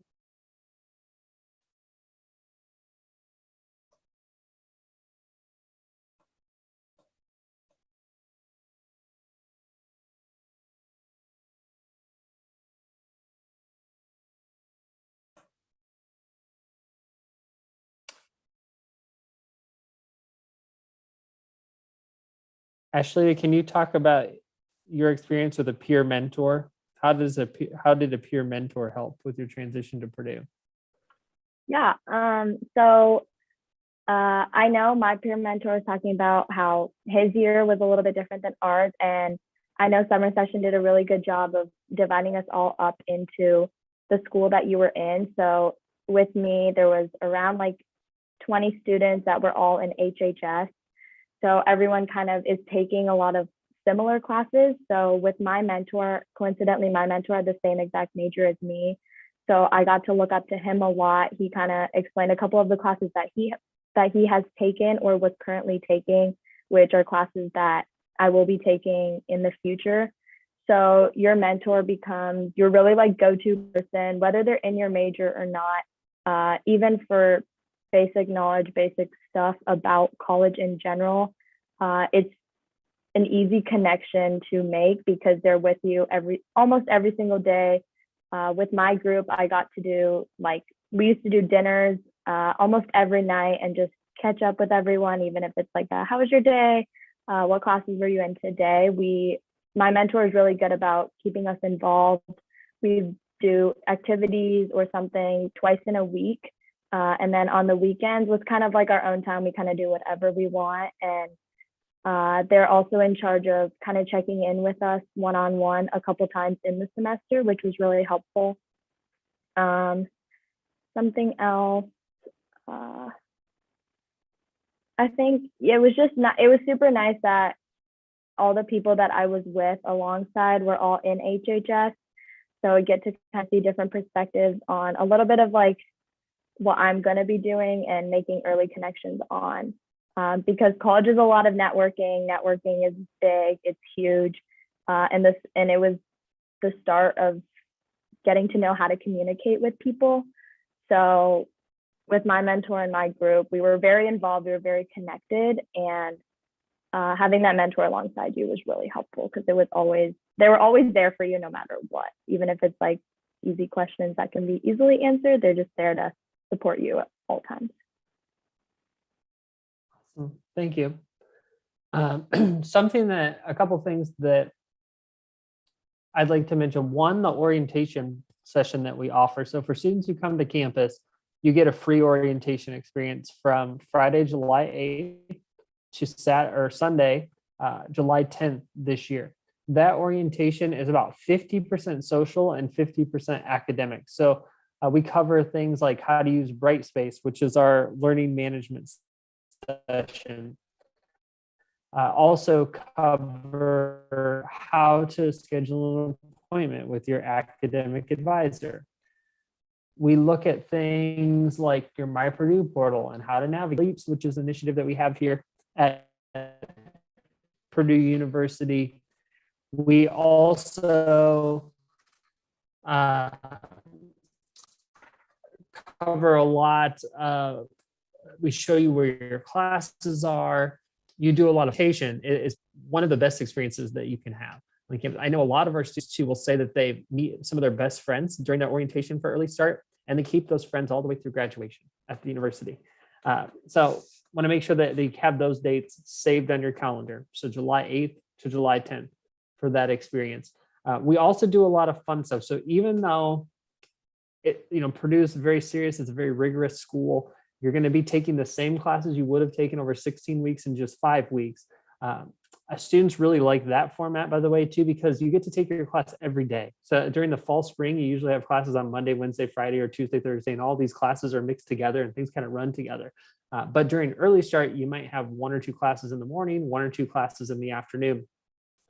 Ashley, can you talk about your experience with a peer mentor? How did a peer mentor help with your transition to Purdue? Yeah. So I know my peer mentor was talking about how his year was a little bit different than ours. And I know summer session did a really good job of dividing us all up into the school that you were in. So with me, there was around like 20 students that were all in HHS. So everyone kind of is taking a lot of similar classes. So with my mentor, coincidentally, my mentor had the same exact major as me. So I got to look up to him a lot. He kind of explained a couple of the classes that he has taken or was currently taking, which are classes that I will be taking in the future. So your mentor becomes your really like go-to person, whether they're in your major or not, even for basic knowledge, basic stuff about college in general. It's an easy connection to make because they're with you almost every single day. With my group, I got to do we used to do dinners almost every night and just catch up with everyone, even if it's like, how was your day? What classes were you in today? My mentor is really good about keeping us involved. We do activities or something twice in a week. And then on the weekends was kind of like our own time. We kind of do whatever we want. And they're also in charge of kind of checking in with us one-on-one a couple times in the semester, which was really helpful. Something else, I think it was super nice that all the people that I was with alongside were all in HHS. So I get to kind of see different perspectives on a little bit of like what I'm going to be doing and making early connections on. Because college is a lot of networking. Networking is big, it's huge. And it was the start of getting to know how to communicate with people. So with my mentor and my group, we were very involved, we were very connected, and having that mentor alongside you was really helpful because they were always there for you no matter what. Even if it's like easy questions that can be easily answered, they're just there to support you at all times. Awesome. Thank you. A couple things that I'd like to mention. One, the orientation session that we offer. So for students who come to campus, you get a free orientation experience from Friday, July 8th to Sunday, July 10th this year. That orientation is about 50% social and 50% academic. So we cover things like how to use Brightspace, which is our learning management session. Also cover how to schedule an appointment with your academic advisor. We look at things like your My Purdue portal and how to navigate Leaps, which is an initiative that we have here at Purdue University. We also cover a lot. We show you where your classes are. You do a lot of education. It's one of the best experiences that you can have. Like, I know a lot of our students too will say that they meet some of their best friends during that orientation for early start, and they keep those friends all the way through graduation at the university. So want to make sure that you have those dates saved on your calendar. So July 8th to July 10th for that experience. We also do a lot of fun stuff. So even though Purdue is very serious, it's a very rigorous school, you're going to be taking the same classes you would have taken over 16 weeks in just 5 weeks. Students really like that format, by the way, too, because you get to take your class every day. So during the fall, spring, you usually have classes on Monday, Wednesday, Friday, or Tuesday, Thursday, and all these classes are mixed together and things kind of run together. But during early start, you might have 1 or 2 classes in the morning, 1 or 2 classes in the afternoon.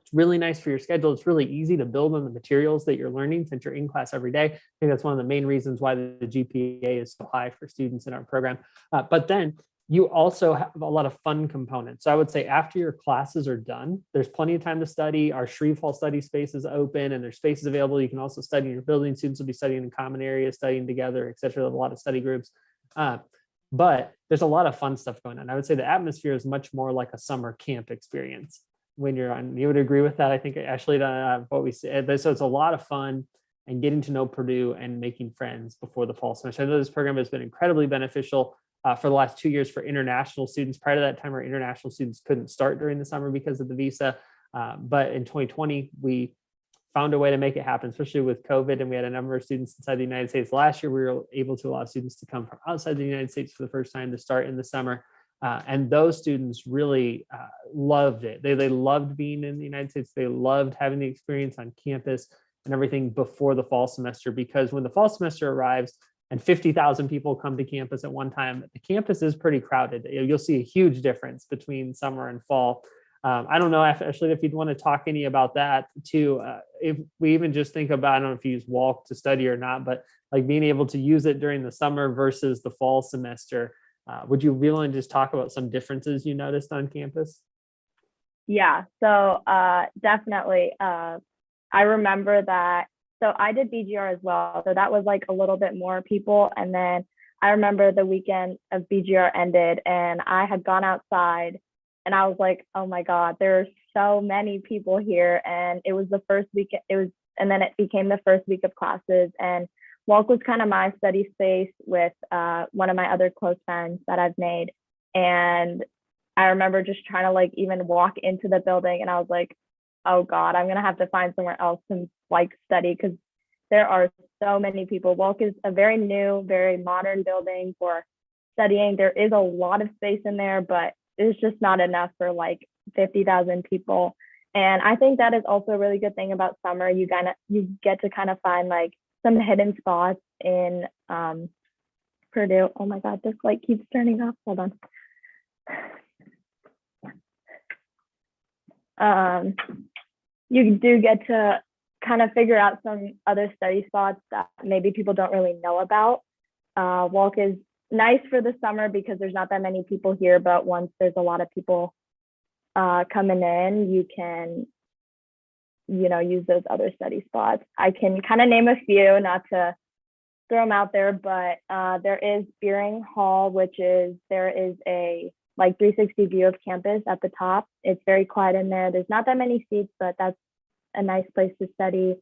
It's really nice for your schedule. It's really easy to build on the materials that you're learning since you're in class every day. I think that's one of the main reasons why the GPA is so high for students in our program. But then you also have a lot of fun components. So I would say after your classes are done, there's plenty of time to study. Our Shreve Hall study space is open and there's spaces available. You can also study in your building. Students will be studying in common areas, studying together, et cetera. A lot of study groups. But there's a lot of fun stuff going on. I would say the atmosphere is much more like a summer camp experience when you're on. You would agree with that? I think Ashley, what we said. So it's a lot of fun and getting to know Purdue and making friends before the fall semester. I know this program has been incredibly beneficial for the last 2 years for international students. Prior to that time, our international students couldn't start during the summer because of the visa. But in 2020, we found a way to make it happen, especially with COVID. And we had a number of students inside the United States. Last year, we were able to allow students to come from outside the United States for the first time to start in the summer. And those students really loved it. They loved being in the United States. They loved having the experience on campus and everything before the fall semester, because when the fall semester arrives and 50,000 people come to campus at one time, the campus is pretty crowded. You'll see a huge difference between summer and fall. I don't know, Ashley, if you'd want to talk any about that too. If we even just think about, I don't know if you use Walk to study or not, but like being able to use it during the summer versus the fall semester. Would you be willing to just talk about some differences you noticed on campus? Yeah, so definitely. I remember that. So I did BGR as well. So that was like a little bit more people. And then I remember the weekend of BGR ended and I had gone outside and I was like, oh my God, there are so many people here. And it was the first week, and then it became the first week of classes. And Walk was kind of my study space with one of my other close friends that I've made. And I remember just trying to like even walk into the building and I was like, oh God, I'm gonna have to find somewhere else to like study because there are so many people. Walk is a very new, very modern building for studying. There is a lot of space in there, but it's just not enough for like 50,000 people. And I think that is also a really good thing about summer. You get to kind of find like some hidden spots in Purdue. Oh my God, this light keeps turning off. Hold on. You do get to kind of figure out some other study spots that maybe people don't really know about. Walk is nice for the summer because there's not that many people here, but once there's a lot of people coming in, you can, use those other study spots. I can kind of name a few, not to throw them out there, but there is Beering Hall, there is a like 360 view of campus at the top. It's very quiet in there. There's not that many seats, but that's a nice place to study.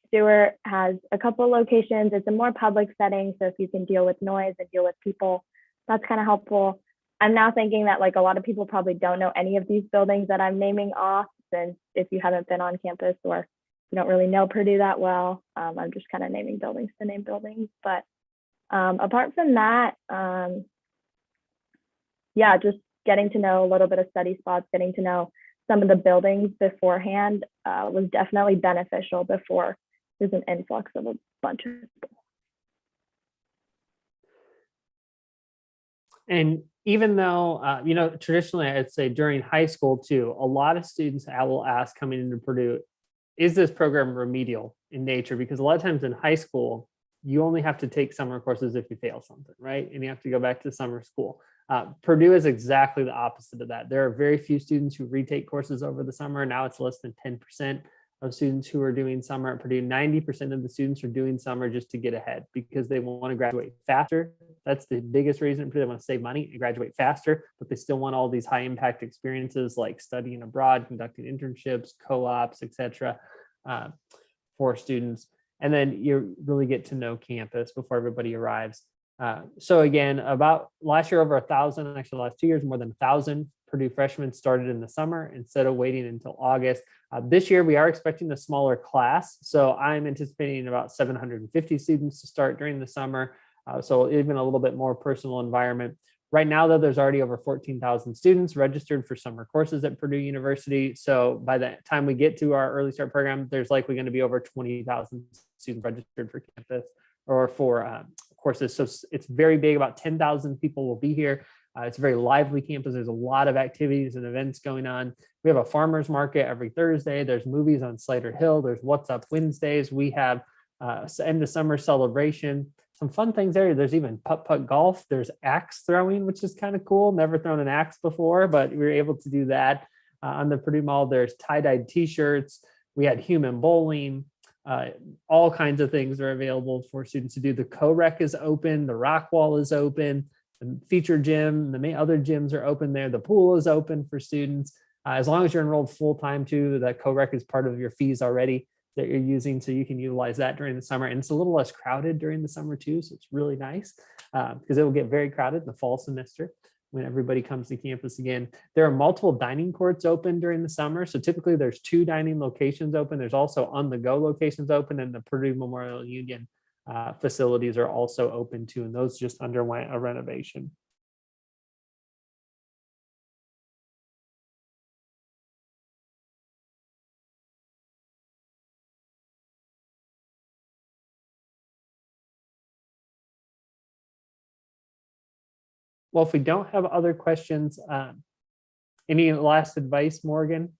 Stewart has a couple locations. It's a more public setting. So if you can deal with noise and deal with people, that's kind of helpful. I'm now thinking that like a lot of people probably don't know any of these buildings that I'm naming off, since if you haven't been on campus or you don't really know Purdue that well, I'm just kind of naming buildings to name buildings. But apart from that, yeah, just getting to know a little bit of study spots, getting to know some of the buildings beforehand was definitely beneficial before there's an influx of a bunch of people. And even though, traditionally, I'd say during high school too, a lot of students will ask coming into Purdue, is this program remedial in nature? Because a lot of times in high school, you only have to take summer courses if you fail something, right? And you have to go back to summer school. Purdue is exactly the opposite of that. There are very few students who retake courses over the summer. Now it's less than 10% of students who are doing summer at Purdue. 90% of the students are doing summer just to get ahead because they want to graduate faster. That's the biggest reason. They want to save money and graduate faster, but they still want all these high impact experiences like studying abroad, conducting internships, co-ops, etc. For students. And then you really get to know campus before everybody arrives. So again, about last year, over 1,000, actually the last 2 years, more than 1,000 Purdue freshmen started in the summer instead of waiting until August. This year, we are expecting a smaller class. So I'm anticipating about 750 students to start during the summer. So even a little bit more personal environment. Right now, though, there's already over 14,000 students registered for summer courses at Purdue University. So by the time we get to our early start program, there's likely going to be over 20,000 students registered for campus or for courses. So it's very big. About 10,000 people will be here. It's a very lively campus. There's a lot of activities and events going on. We have a farmer's market every Thursday. There's movies on Slider Hill. There's What's Up Wednesdays. We have end of summer celebration. Some fun things there. There's even putt-putt golf. There's axe throwing, which is kind of cool. Never thrown an axe before, but we were able to do that on the Purdue Mall. There's tie-dyed t-shirts. We had human bowling. All kinds of things are available for students to do. The co-rec is open. The rock wall is open. The feature gym, the other gyms are open there. The pool is open for students. As long as you're enrolled full-time too, that co-rec is part of your fees already. that you're using, so you can utilize that during the summer. And it's a little less crowded during the summer too, so it's really nice because it will get very crowded in the fall semester when everybody comes to campus again. There are multiple dining courts open during the summer. So typically there's 2 dining locations open. There's also on-the-go locations open, and the Purdue Memorial Union facilities are also open too, and those just underwent a renovation. Well, if we don't have other questions, any last advice, Morgan?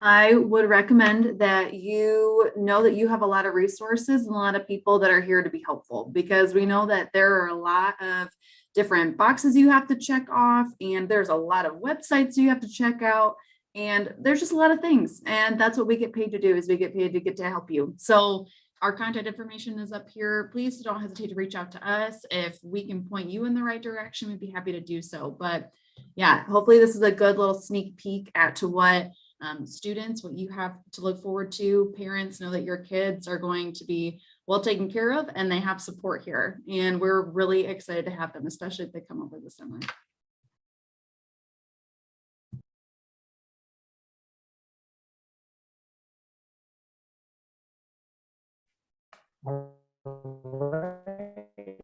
I would recommend that you know that you have a lot of resources and a lot of people that are here to be helpful, because we know that there are a lot of different boxes you have to check off, and there's a lot of websites you have to check out, and there's just a lot of things. And that's what we get paid to do, is we get paid to get to help you. So our contact information is up here. Please don't hesitate to reach out to us. If we can point you in the right direction, we'd be happy to do so. But yeah, hopefully this is a good little sneak peek at to what students, what you have to look forward to. Parents, know that your kids are going to be well taken care of, and they have support here. And we're really excited to have them, especially if they come over this summer. All right.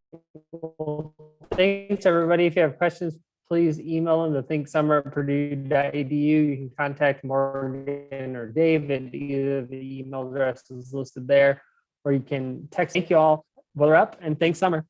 Well, thanks, everybody. If you have questions, please email them to thinksummer@purdue.edu. You can contact Morgan or Dave at either of the email addresses listed there, or you can text. Thank you all. We're up, and thanks, summer.